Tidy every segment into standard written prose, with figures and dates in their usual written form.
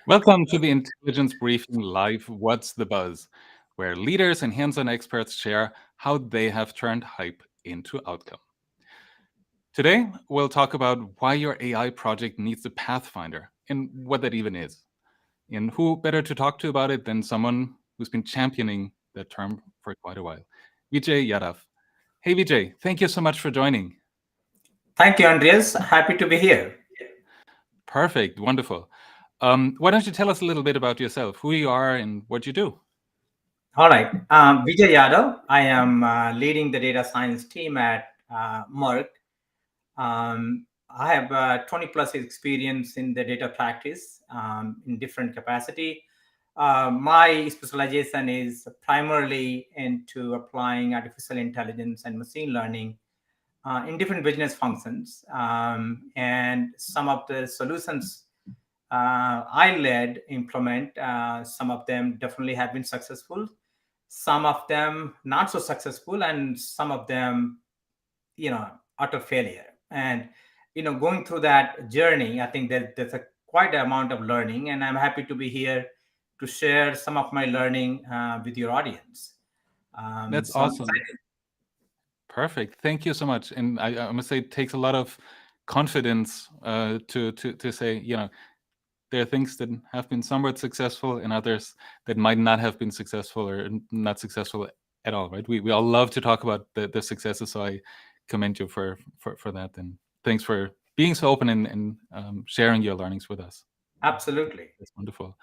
Welcome to the Intelligence Briefing Live What's the Buzz, where leaders and hands on experts share how they have turned hype into outcome. Today, we'll talk about why your AI project needs a Pathfinder and what that even is. And who better to talk to about it than someone who's been championing that term for quite a while? Vijay Yadav. Hey Vijay, thank you so much for joining. Thank you, Andreas. Happy to be here. Perfect, wonderful. Why don't you tell us a little bit about yourself, who you are and what you do? All right. Vijay Yadav. I am leading the data science team at Merck. I have 20 plus experience in the data practice in different capacity. My specialization is primarily into applying artificial intelligence and machine learning in different business functions. And some of the solutions I led implement, some of them definitely have been successful, some of them not so successful, and some of them, utter failure. And, going through that journey, I think that there's a quite an amount of learning, and I'm happy to be here to share some of my learning with your audience. That's So I'm awesome. excited. Perfect. Thank you so much. And I must say, it takes a lot of confidence to say, there are things that have been somewhat successful and others that might not have been successful or not successful at all, right? We all love to talk about the successes, so I commend you for that. And thanks for being so open and sharing your learnings with us. Absolutely. That's wonderful.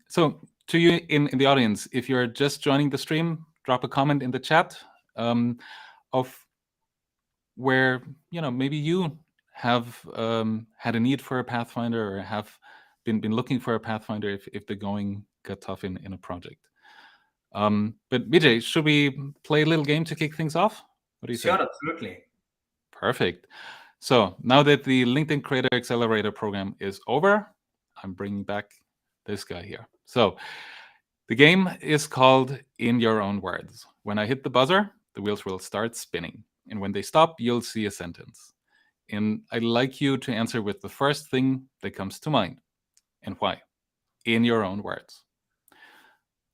So to you in the audience, if you're just joining the stream, drop a comment in the chat of where maybe you have had a need for a Pathfinder or have been looking for a Pathfinder if the going got tough in a project. But Vijay, should we play a little game to kick things off? What do you Sure, say? absolutely. Perfect. So now that the LinkedIn Creator Accelerator program is over, I'm bringing back this guy here. So the game is called In Your Own Words. When I hit the buzzer, the wheels will start spinning. And when they stop, you'll see a sentence. And I'd like you to answer with the first thing that comes to mind. And why? In your own words.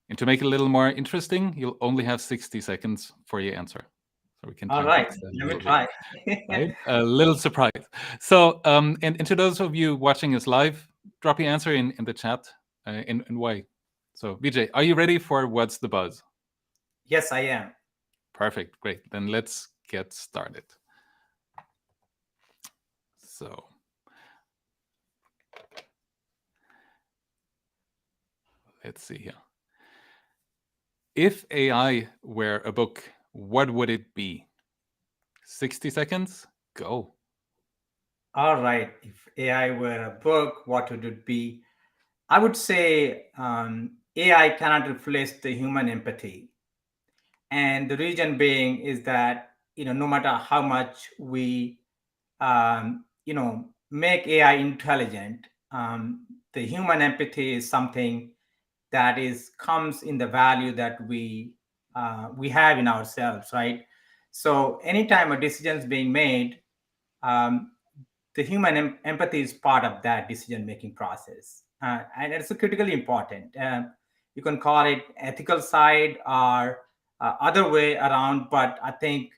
And to make it a little more interesting, you'll only have 60 seconds for your answer. So we can All time right. fix that a Let me little bit. try. Right? A little surprise. So, and to those of you watching us live, drop your answer in the chat and why. So, Vijay, are you ready for What's the Buzz? Yes, I am. Perfect. Great. Then let's get started. So, let's see here. If AI were a book, what would it be? 60 seconds? Go. All right. If AI were a book, what would it be? I would say AI cannot replace the human empathy. And the reason being is that, no matter how much we, make AI intelligent, the human empathy is something that is comes in the value that we have in ourselves, right? So anytime a decision is being made, um, the human empathy is part of that decision making process, and it's critically important. You can call it ethical side or other way around, but I think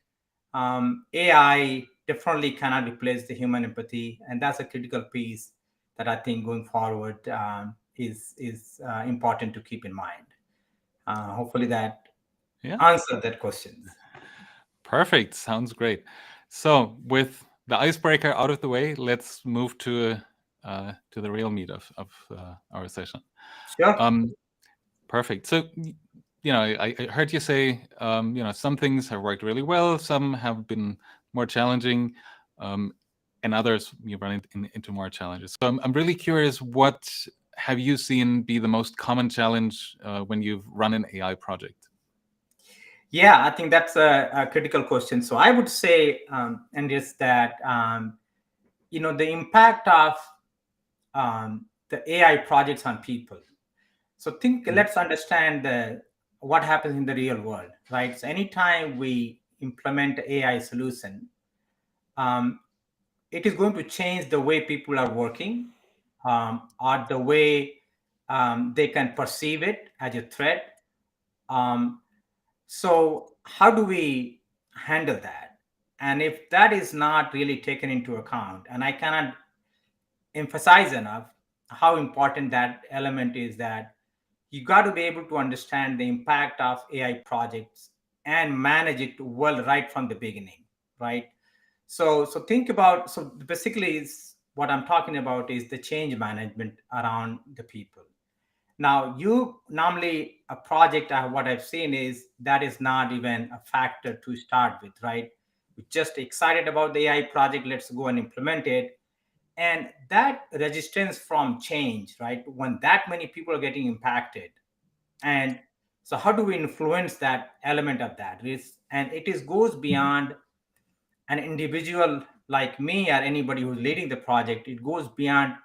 AI definitely cannot replace the human empathy, and that's a critical piece that I think going forward is important to keep in mind. Hopefully that Yeah. answered that question. Perfect. Sounds great. So, with the icebreaker out of the way, let's move to the real meat of our session. Sure. Perfect. So, I heard you say, some things have worked really well, some have been more challenging, and others you run into more challenges. So, I'm really curious, what have you seen be the most common challenge when you've run an AI project? Yeah, I think that's a critical question. So I would say, and is that the impact of the AI projects on people. So let's understand what happens in the real world, right? So anytime we implement AI solution, um, it is going to change the way people are working. or the way they can perceive it as a threat. So how do we handle that? And if that is not really taken into account, and I cannot emphasize enough how important that element is, that you got to be able to understand the impact of AI projects and manage it well right from the beginning, right? So think about, so basically is what I'm talking about is the change management around the people. Now, you normally a project, what I've seen is that is not even a factor to start with, right? We're just excited about the AI project, let's go and implement it. And that resistance from change, right? When that many people are getting impacted. And so how do we influence that element of that risk? And it is goes beyond an individual like me or anybody who's leading the project. It goes beyond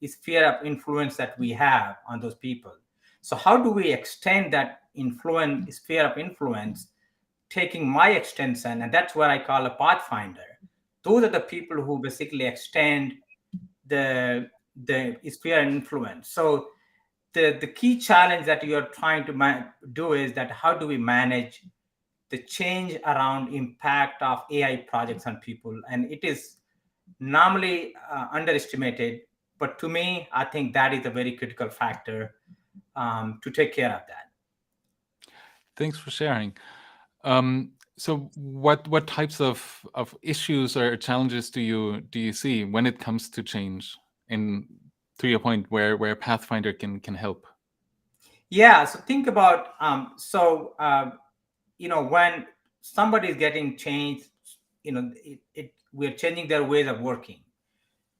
the sphere of influence that we have on those people. So how do we extend that influence, sphere of influence, taking my extension, and that's what I call a pathfinder. Those are the people who basically extend the sphere of influence. So the key challenge that you're trying to do is that how do we manage the change around impact of AI projects on people? And it is normally underestimated, but to me, I think that is a very critical factor to take care of that. Thanks for sharing. So what types of issues or challenges do you see when it comes to change, and to your point, where Pathfinder can help? Yeah, so think about when somebody is getting changed, we're changing their ways of working.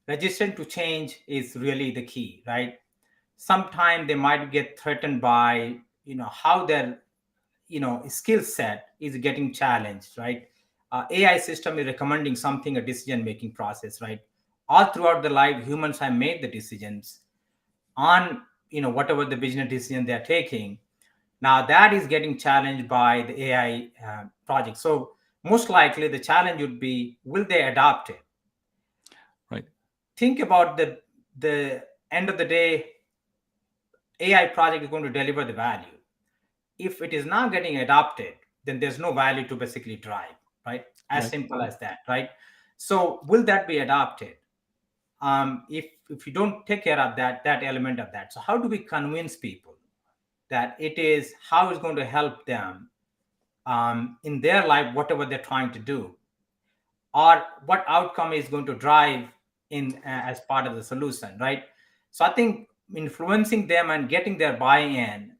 Resistance to change is really the key, right? Sometimes they might get threatened by how their skill set is getting challenged, right? AI system is recommending something, a decision making process, right? All throughout the life, humans have made the decisions on whatever the business decision they're taking. Now that is getting challenged by the AI project. So most likely the challenge would be, will they adopt it? Right. Think about the end of the day, AI project is going to deliver the value. If it is not getting adopted, then there's no value to basically drive, right? As simple as that, right? So will that be adopted? If you don't take care of that element of that, so how do we convince people that it is how it's going to help them in their life, whatever they're trying to do, or what outcome is going to drive in as part of the solution, right? So I think influencing them and getting their buy-in,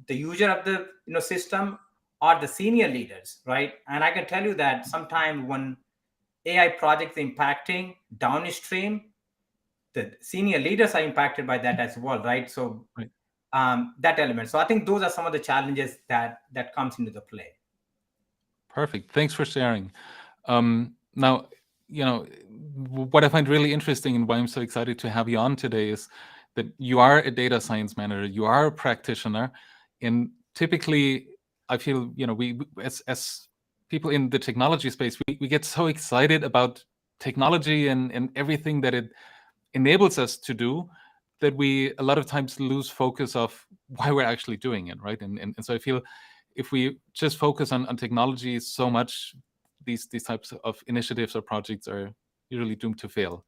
the user of the system or the senior leaders, right? And I can tell you that sometimes when AI projects impacting downstream, the senior leaders are impacted by that as well, right? So that element. So I think those are some of the challenges that comes into the play. Perfect. Thanks for sharing. Now, what I find really interesting and why I'm so excited to have you on today is that you are a data science manager, you are a practitioner, and typically I feel, we as people in the technology space, we get so excited about technology and everything that it enables us to do, that we a lot of times lose focus of why we're actually doing it, right? And so I feel if we just focus on technology so much, these types of initiatives or projects are usually doomed to fail.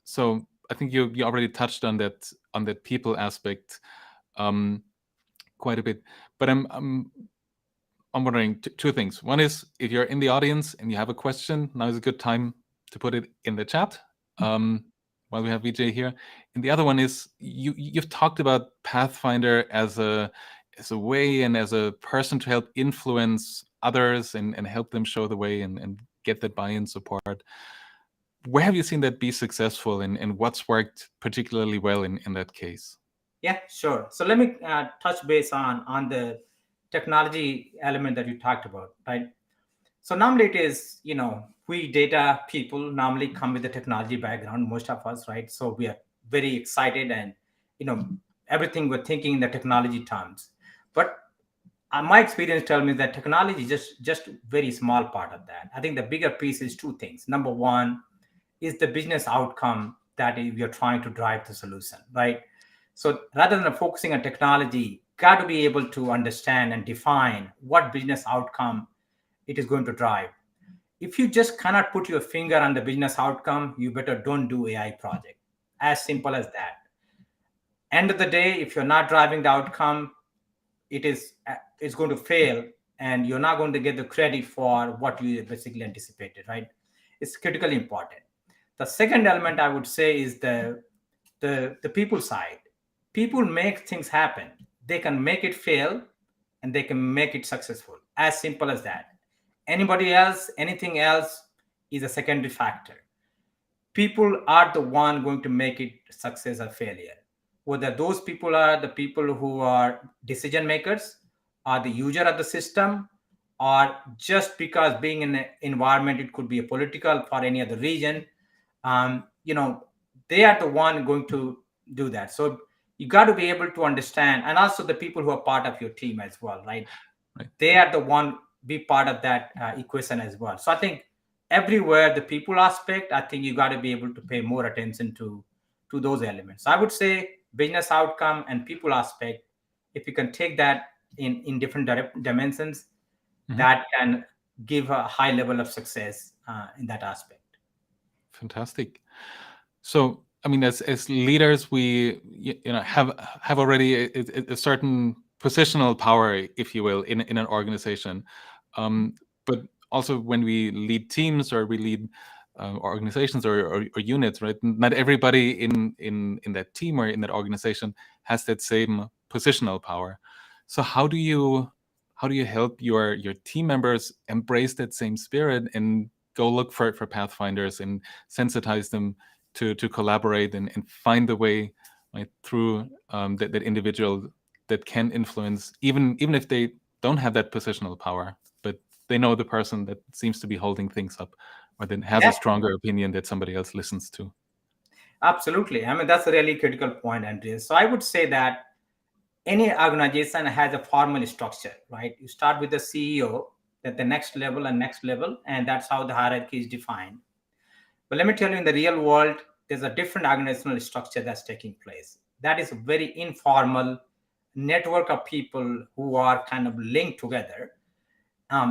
So I think you already touched on that people aspect quite a bit. But I'm wondering two things. One is, if you're in the audience and you have a question, now is a good time to put it in the chat while we have Vijay here. And the other one is, you've talked about Pathfinder as a way and as a person to help influence others and help them show the way and get that buy-in support. Where have you seen that be successful, and what's worked particularly well in that case? Yeah, sure. So let me touch base on the technology element that you talked about, right? So normally it is, we data people normally come with the technology background, most of us, right? So we are very excited and, everything we're thinking in the technology terms. But my experience tells me that technology is just very small part of that. I think the bigger piece is two things. Number one is the business outcome that you're trying to drive the solution, right? So rather than focusing on technology, got to be able to understand and define what business outcome it is going to drive. If you just cannot put your finger on the business outcome, you better don't do AI project. As simple as that. End of the day, if you're not driving the outcome, it's going to fail, and you're not going to get the credit for what you basically anticipated, right? It's critically important. The second element I would say is the people side. People make things happen. They can make it fail, and they can make it successful. As simple as that. Anybody else, anything else is a secondary factor. People are the one going to make it success or failure. Whether those people are the people who are decision makers, are the user of the system, or just because being in an environment, it could be a political for any other region, they are the one going to do that. So you got to be able to understand, and also the people who are part of your team as well, right? They are the one be part of that equation as well. So I think everywhere the people aspect, I think you got to be able to pay more attention to those elements. So I would say business outcome and people aspect, if you can take that in different dimensions, that can give a high level of success in that aspect. Fantastic. So, I mean, as leaders, we have already a certain positional power, if you will, in an organization. But also when we lead teams or we lead organizations or units, right? Not everybody in that team or in that organization has that same positional power. So how do you help your team members embrace that same spirit and go look for Pathfinders and sensitize them to collaborate and find the way, right, through that individual that can influence, even if they don't have that positional power, but they know the person that seems to be holding things up, or that has a stronger opinion that somebody else listens to. Absolutely. I mean, that's a really critical point, Andreas. So I would say that any organization has a formal structure, right? You start with the CEO, at the next level, and that's how the hierarchy is defined. But let me tell you, in the real world, there's a different organizational structure that's taking place. That is a very informal network of people who are kind of linked together.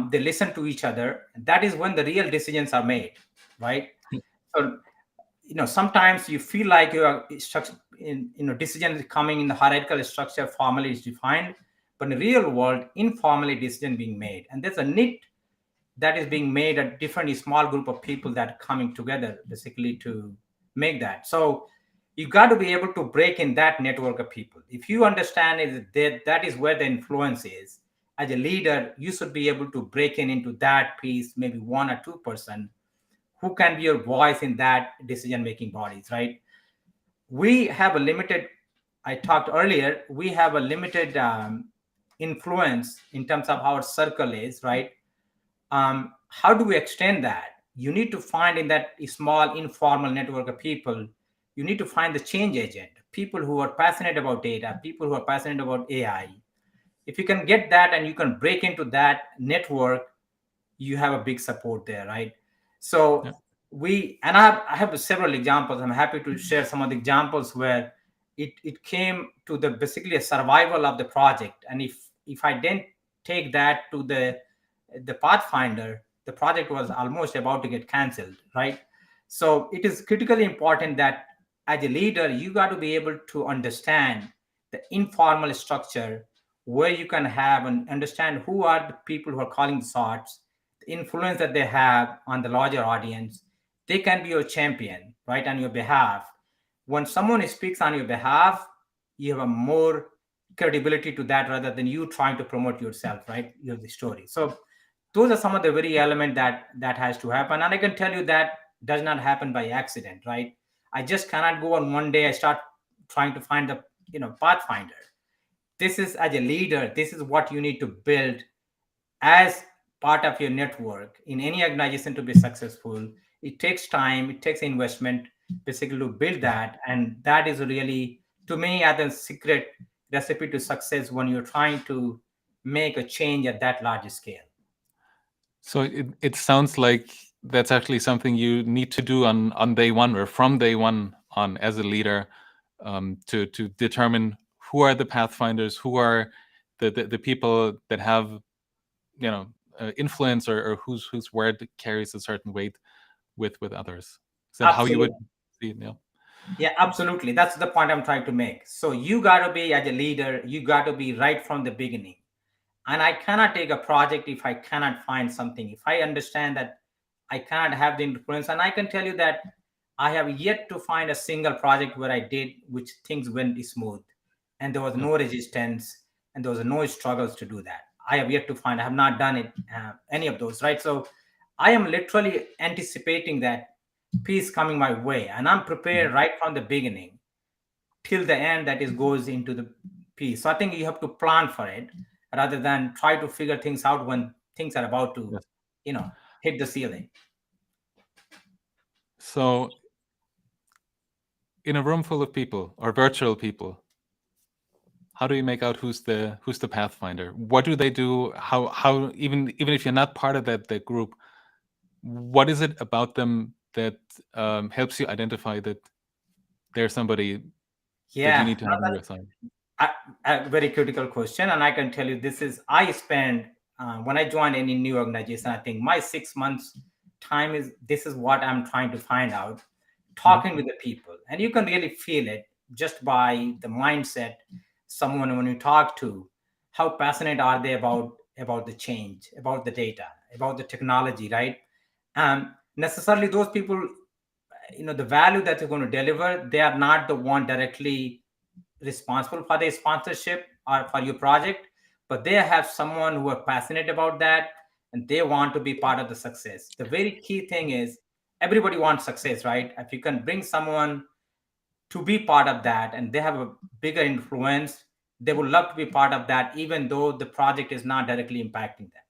They listen to each other. That is when the real decisions are made, right? So, sometimes you feel like your decision is coming in the hierarchical structure, formally is defined, but in the real world, informally decision being made. And there's a need that is being made at different small group of people that are coming together basically to make that. So you got to be able to break in that network of people. If you understand that is where the influence is, as a leader, you should be able to break into that piece, maybe 1 or 2% who can be your voice in that decision-making bodies, right? We have a limited, I talked earlier, we have a limited influence in terms of how our circle is, right? How do we extend that? You need to find in that small informal network of people, you need to find the change agent, people who are passionate about data, people who are passionate about AI. If you can get that and you can break into that network, you have a big support there, right? So I have several examples. I'm happy to share some of the examples where it came to the basically a survival of the project. And if I didn't take that to the Pathfinder, the project was almost about to get canceled, right? So it is critically important that as a leader, you got to be able to understand the informal structure where you can have and understand who are the people who are calling the shots, the influence that they have on the larger audience. They can be your champion, right, on your behalf. When someone speaks on your behalf, you have a more credibility to that rather than you trying to promote yourself, right? You have the story. So those are some of the very element that has to happen. And I can tell you that does not happen by accident, right? I just cannot go on one day I start trying to find the Pathfinder. This is, as a leader, this is what you need to build as part of your network in any organization to be successful. It takes time, it takes investment basically to build that. And that is really, to me, the secret recipe to success when you're trying to make a change at that large scale. So it sounds like that's actually something you need to do on day one or from day one on as a leader to determine who are the Pathfinders, who are the people that have influence, or whose word carries a certain weight with others? Is that how you would see it, Neil? Yeah, absolutely. That's the point I'm trying to make. So you got to be, as a leader, you got to be right from the beginning. And I cannot take a project if I cannot find something. If I understand that I cannot have the influence, and I can tell you that I have yet to find a single project where I did which things went smooth and there was no resistance and there was no struggles to do that. I have yet to find. I have not done it, any of those, right? So I am literally anticipating that piece coming my way, and I'm prepared right from the beginning till the end that is goes into the piece. So I think you have to plan for it rather than try to figure things out when things are about to, hit the ceiling. So in a room full of people or virtual people, how do you make out who's the Pathfinder? What do they do? How even if you're not part of that group, what is it about them that helps you identify that there's somebody that you need to have on your side? A very critical question, and I can tell you I spend when I join any new organization, I think my 6 months time this is what I'm trying to find out, talking with the people, and you can really feel it just by the mindset. Someone, when you talk to, how passionate are they about the change, about the data, about the technology, right? Necessarily those people, the value that they're going to deliver, they are not the one directly responsible for the sponsorship or for your project, but they have someone who are passionate about that and they want to be part of the success. The very key thing is everybody wants success, right? If you can bring someone to be part of that and they have a bigger influence, they would love to be part of that, even though the project is not directly impacting them.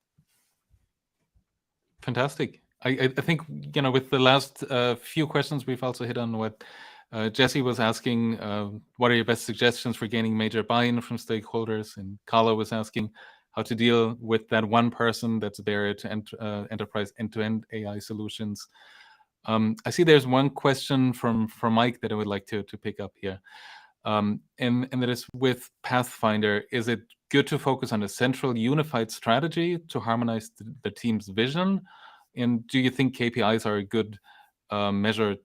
Fantastic. I think, with the last few questions, we've also hit on what Jesse was asking. What are your best suggestions for gaining major buy-in from stakeholders? And Kala was asking how to deal with that one person that's a barrier to enterprise end-to-end AI solutions. I see there's one question from Mike that I would like to pick up here. And that is, with Pathfinder, is it good to focus on a central unified strategy to harmonize the team's vision? And do you think KPIs are a good measure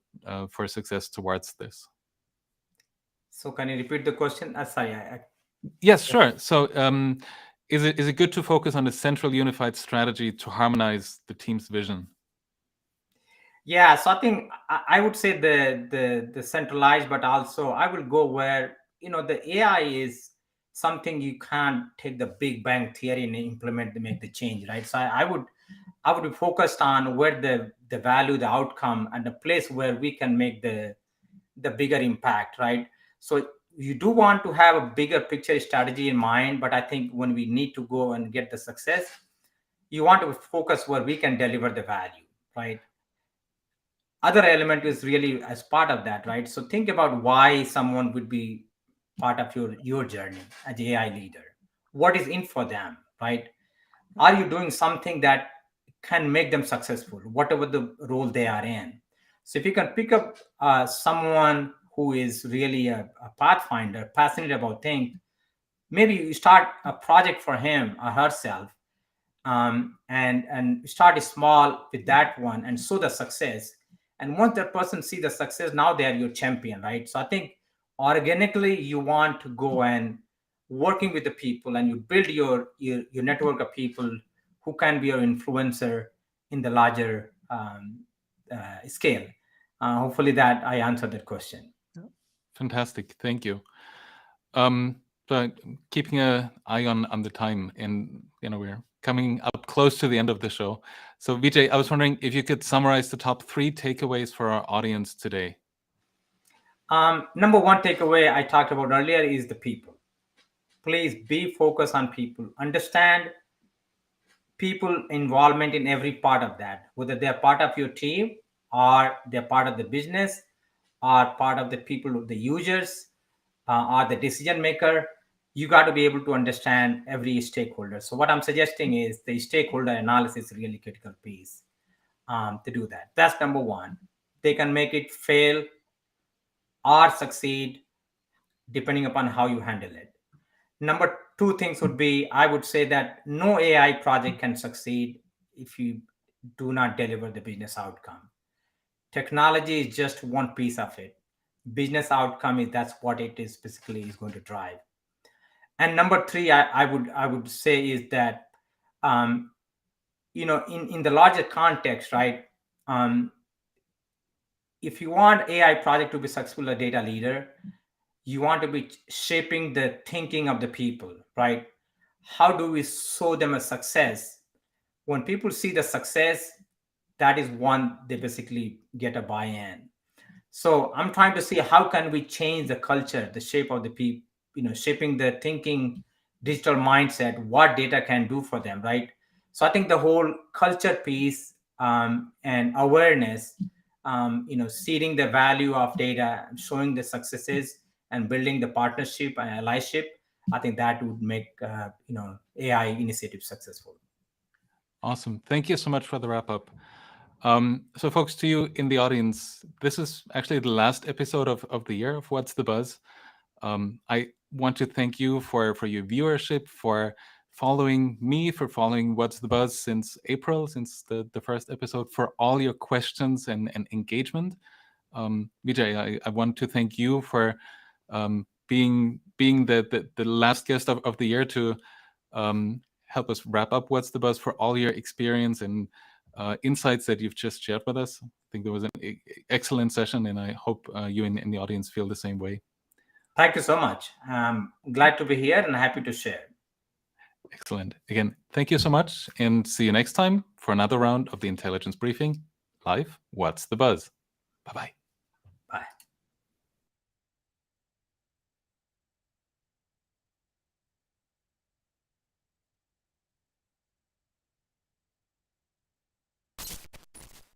for success towards this? So can you repeat the question? Sorry. Yes, sure. So is it good to focus on a central unified strategy to harmonize the team's vision? Yeah, so I think I would say the centralized, but also I will go where, the AI is something you can't take the big bang theory and implement to make the change, right? So I would be focused on where the value, the outcome, and the place where we can make the bigger impact, right? So you do want to have a bigger picture strategy in mind, but I think when we need to go and get the success, you want to focus where we can deliver the value, right? Other element is really as part of that, right? So think about why someone would be part of your journey as AI leader. What is in for them, right? Are you doing something that can make them successful, whatever the role they are in? So if you can pick up someone who is really a pathfinder, passionate about things, maybe you start a project for him or herself, and start small with that one and show the success. And once that person see the success, now they are your champion, right? So I think organically you want to go and working with the people, and you build your network of people who can be your influencer in the larger scale. Hopefully that I answered that question. Fantastic, thank you. But keeping an eye on the time, and we're coming up close to the end of the show. So Vijay, I was wondering if you could summarize the top 3 takeaways for our audience today. Number one takeaway I talked about earlier is the people. Please be focused on people. Understand people involvement in every part of that, whether they're part of your team or they're part of the business or part of the people, the users, or the decision maker. You got to be able to understand every stakeholder. So what I'm suggesting is the stakeholder analysis is really critical piece to do that. That's number one. They can make it fail or succeed depending upon how you handle it. Number two things would be, I would say that no AI project can succeed if you do not deliver the business outcome. Technology is just one piece of it. Business outcome is that's what it is basically is going to drive. And number three, I would say is that in the larger context, right? If you want AI project to be successful, a data leader, you want to be shaping the thinking of the people, right? How do we show them a success? When people see the success, that is one they basically get a buy-in. So I'm trying to see how can we change the culture, the shape of the people, shaping the thinking, digital mindset, what data can do for them, right? So I think the whole culture piece and awareness, seeding the value of data, showing the successes, and building the partnership and allyship, I think that would make AI initiatives successful. Awesome. Thank you so much for the wrap up. So folks, to you in the audience, this is actually the last episode of the year of What's the Buzz. I want to thank you for your viewership, for following me, for following What's the Buzz since April, since the first episode, for all your questions and engagement. Vijay, I want to thank you for being the last guest of the year to help us wrap up What's the Buzz, for all your experience and insights that you've just shared with us. I think there was an excellent session, and I hope you in the audience feel the same way. Thank you so much. I'm glad to be here and happy to share. Excellent. Again, thank you so much, and see you next time for another round of the Intelligence Briefing Live. What's the Buzz? Bye-bye.